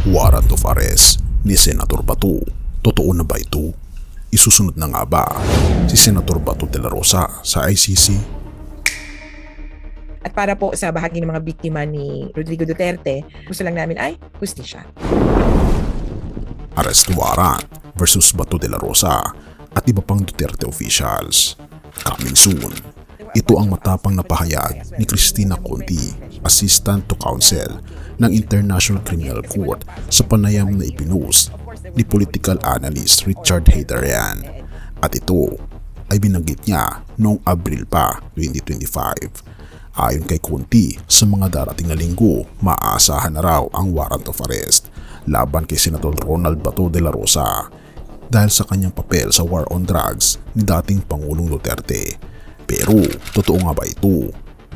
Warrant of arrest ni Senator Bato. Totoo na ba ito? Isusunod na nga ba si Senator Bato de la Rosa sa ICC? At para po sa bahagi ng mga biktima ni Rodrigo Duterte, gusto lang namin ay hustisya. Arrest warrant versus Bato de la Rosa at iba pang Duterte officials. Coming soon. Ito ang matapang na pahayag ni Cristina Conti, Assistant to Counsel ng International Criminal Court sa panayam na ipinost ni political analyst Richard Heydarian. At ito ay binanggit niya noong Abril pa 2025. Ayon kay Conti, sa mga darating na linggo, maaasahan na raw ang warrant of arrest laban kay Senator Ronald Bato de la Rosa dahil sa kanyang papel sa war on drugs ni dating Pangulong Duterte. Pero totoo nga ba ito?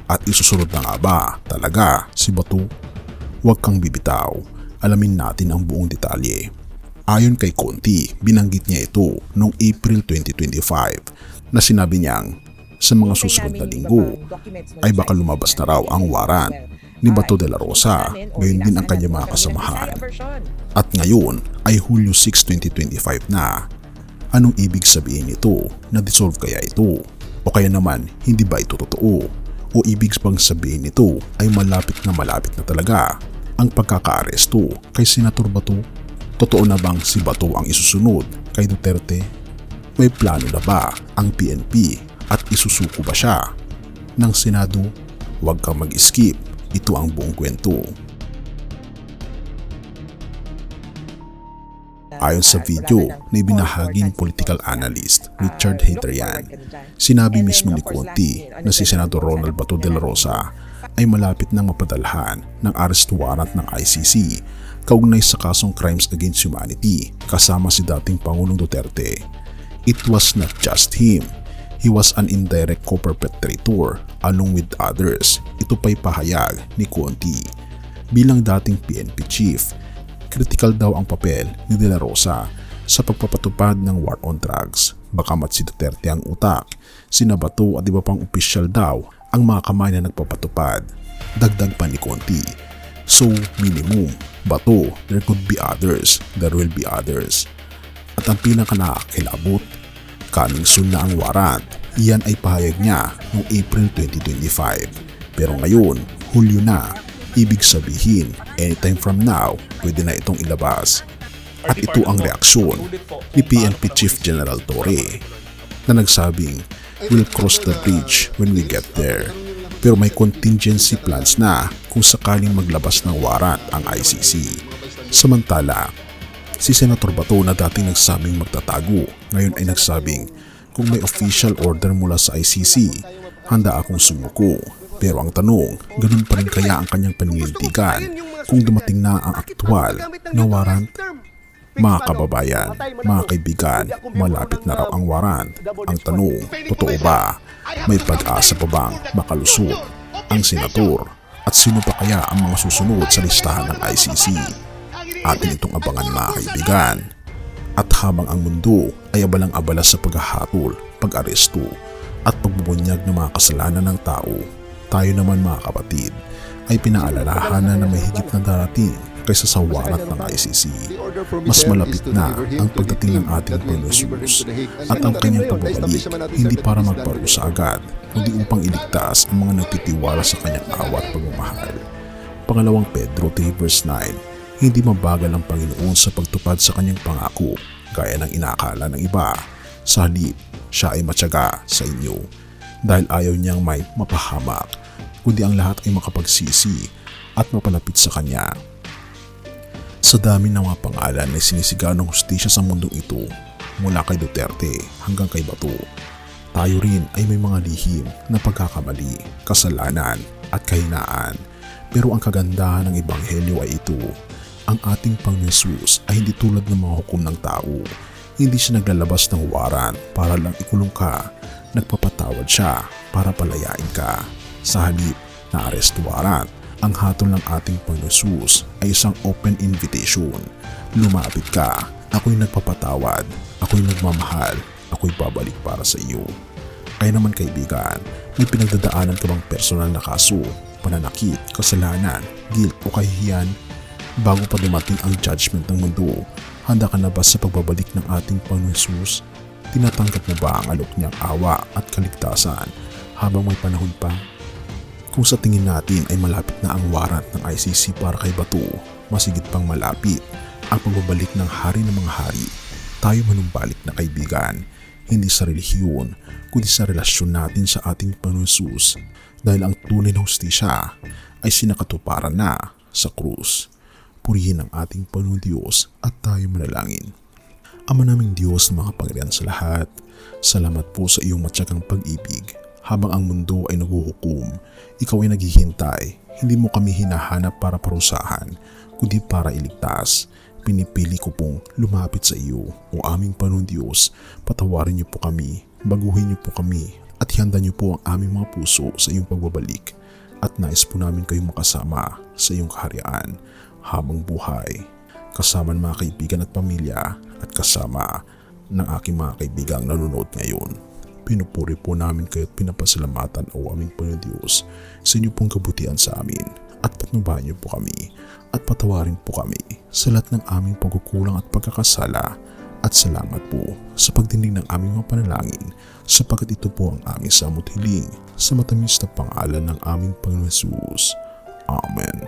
At isusunod na nga ba talaga si Bato? Huwag kang bibitaw, alamin natin ang buong detalye. Ayon kay Conti, binanggit niya ito noong April 2025 na sinabi niyang sa mga susunod na linggo ay baka lumabas na raw ang warrant ni Bato de la Rosa, gayon din ang kanyang mga kasamahan. At ngayon ay Hulyo 6, 2025 na. Anong ibig sabihin nito? Na-dissolve kaya ito? O kaya naman, hindi ba ito totoo? O ibig bang sabihin nito ay malapit na talaga ang pagkakaaresto kay Senator Bato? Totoo na bang si Bato ang isusunod kay Duterte? May plano na ba ang PNP at isusuko ba siya ng Senado? Huwag kang mag-skip, ito ang buong kwento. Ayon sa video na ibinahagi ng political analyst Richard Heydarian, sinabi mismo ni Conti na si Senator Ronald Bato de la Rosa ay malapit nang mapadalhan ng arrest warrant ng ICC kaugnay sa kasong crimes against humanity kasama si dating Pangulong Duterte. It was not just him. He was an indirect co-perpetrator along with others. Ito pa'y pahayag ni Conti. Bilang dating PNP chief, critical daw ang papel ni De La Rosa sa pagpapatupad ng war on drugs. Bakamat si Duterte ang utak, sina Bato at iba pang opisyal daw ang mga kamay na nagpapatupad. Dagdag pa ni Conti, so minimum, Bato, there could be others, there will be others. At ang pinakanakakilabot, coming soon na ang warrant. Iyan ay pahayag niya noong April 2025. Pero ngayon, Hulyo na. Ibig sabihin, anytime from now, pwede na itong ilabas. At ito ang reaksyon ni PNP Chief General Torre na nagsabing, we'll cross the bridge when we get there. Pero may contingency plans na kung sakaling maglabas ng warrant ang ICC. Samantala, si Senator Bato na dating nagsabing magtatago, ngayon ay nagsabing, kung may official order mula sa ICC, handa akong sumuko. Pero ang tanong, ganun pa rin kaya ang kanyang paninindigan kung dumating na ang aktwal na warrant? Mga kababayan, mga kaibigan, malapit na raw ang warrant. Ang tanong, totoo ba? May pag-asa pa bang makalusot ang senator? At sino pa kaya ang mga susunod sa listahan ng ICC? Atin itong abangan mga kaibigan. At habang ang mundo ay abalang-abala sa paghahatol, pag-aresto at pagbubunyag ng mga kasalanan ng tao, tayo naman mga kapatid ay pinaalalahanan na may higit na darating kaysa sa warrant ng ICC. Mas malapit na ang pagdating ng ating Panginoon Jesus at ang kanyang pagbabalik, hindi para magparusa agad, kundi upang iligtas ang mga nagtitiwala sa kanyang awa at pagmamahal. Pangalawang Pedro 3 verse 9, hindi mabagal ang Panginoon sa pagtupad sa kanyang pangako gaya ng inaakala ng iba. Sa halip, siya ay matyaga sa inyo dahil ayaw niyang may mapahamak, kundi ang lahat ay makapagsisi at mapalapit sa kanya. Sa dami ng mga pangalan na sinisigaw ng hustisya sa mundong ito, mula kay Duterte hanggang kay Bato, tayo rin ay may mga lihim na pagkakamali, kasalanan at kahinaan. Pero ang kagandahan ng Ebanghelyo ay ito, ang ating Panginoon Jesus ay hindi tulad ng mga hukom ng tao. Hindi siya naglalabas ng warrant para lang ikulong ka, nagpapatawad siya para palayain ka. Sa halip na arrest warrant, ang hatol ng ating Panginoon Jesus ay isang open invitation. Lumapit ka, ako'y nagpapatawad, ako'y nagmamahal, ako'y babalik para sa iyo. Kaya naman kaibigan, may pinagdadaanan ka bang personal na kaso, pananakit, kasalanan, guilt o kahihiyan? Bago pa dumating ang judgment ng mundo, handa ka na ba sa pagbabalik ng ating Panginoon Jesus? Tinatanggap mo ba ang alok niyang awa at kaligtasan habang may panahon pa? Kung sa tingin natin ay malapit na ang warrant ng ICC para kay Bato, masigit pang malapit ang pagbabalik ng hari ng mga hari. Tayo manumbalik na kaibigan, hindi sa relihiyon, kundi sa relasyon natin sa ating Panginoon Jesus, dahil ang tunay na hustisya ay sinakatuparan na sa krus. Purihin ang ating Panginoon Diyos at tayo manalangin. Ama naming Diyos na makapangyarihan sa lahat, salamat po sa iyong matyagang pag-ibig. Habang ang mundo ay naghuhukom, ikaw ay naghihintay. Hindi mo kami hinahanap para parusahan, kundi para iligtas. Pinipili ko pong lumapit sa iyo, o aming Panginoon Diyos. Patawarin niyo po kami, baguhin niyo po kami, at ihanda niyo po ang aming mga puso sa iyong pagbabalik. At nais po namin kayong makasama sa iyong kaharian habang buhay. Kasama ng mga kaibigan at pamilya, at kasama ng aking mga kaibigang nanonood ngayon. Pinupuri po namin kayo at pinapasalamatan o aming Panginoon Diyos sa inyo pong kabutihan sa amin, at patnubahan niyo po kami at patawarin po kami sa lahat ng aming pagkukulang at pagkakasala, at salamat po sa pagdinig ng aming mga panalangin, sapagkat ito po ang aming samot hiling sa matamis na pangalan ng aming Panginoon Jesus. Amen.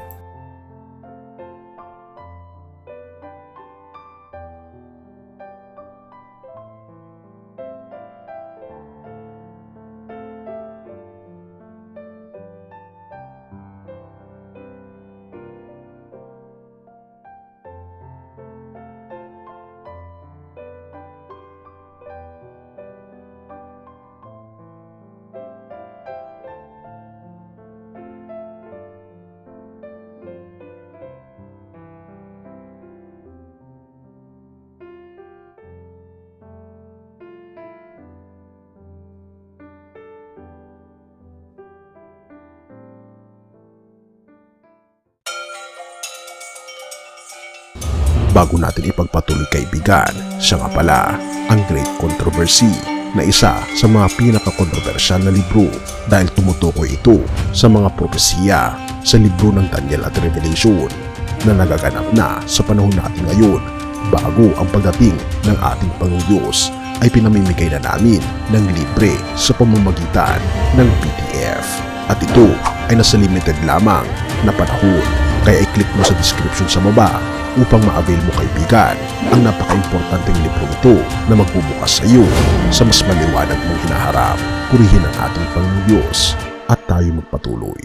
Bago natin ipagpatuloy kaibigan, siya nga pala ang Great Controversy, na isa sa mga pinaka-kontrobersyal na libro dahil tumutukoy ito sa mga propesiya sa libro ng Daniel at Revelation na nagaganap na sa panahon natin ngayon. Bago ang pagdating ng ating Panginoong Diyos ay pinamimigay na namin ng libre sa pamamagitan ng PDF, at ito ay nasa limited lamang na panahon, kaya i-click mo sa description sa baba upang ma-avail mo kaibigan ang napaka-importanteng libro ito na magbubukas sa iyo sa mas maliwanag mong hinaharap. Purihin ang ating Panginoong Diyos at tayo magpatuloy.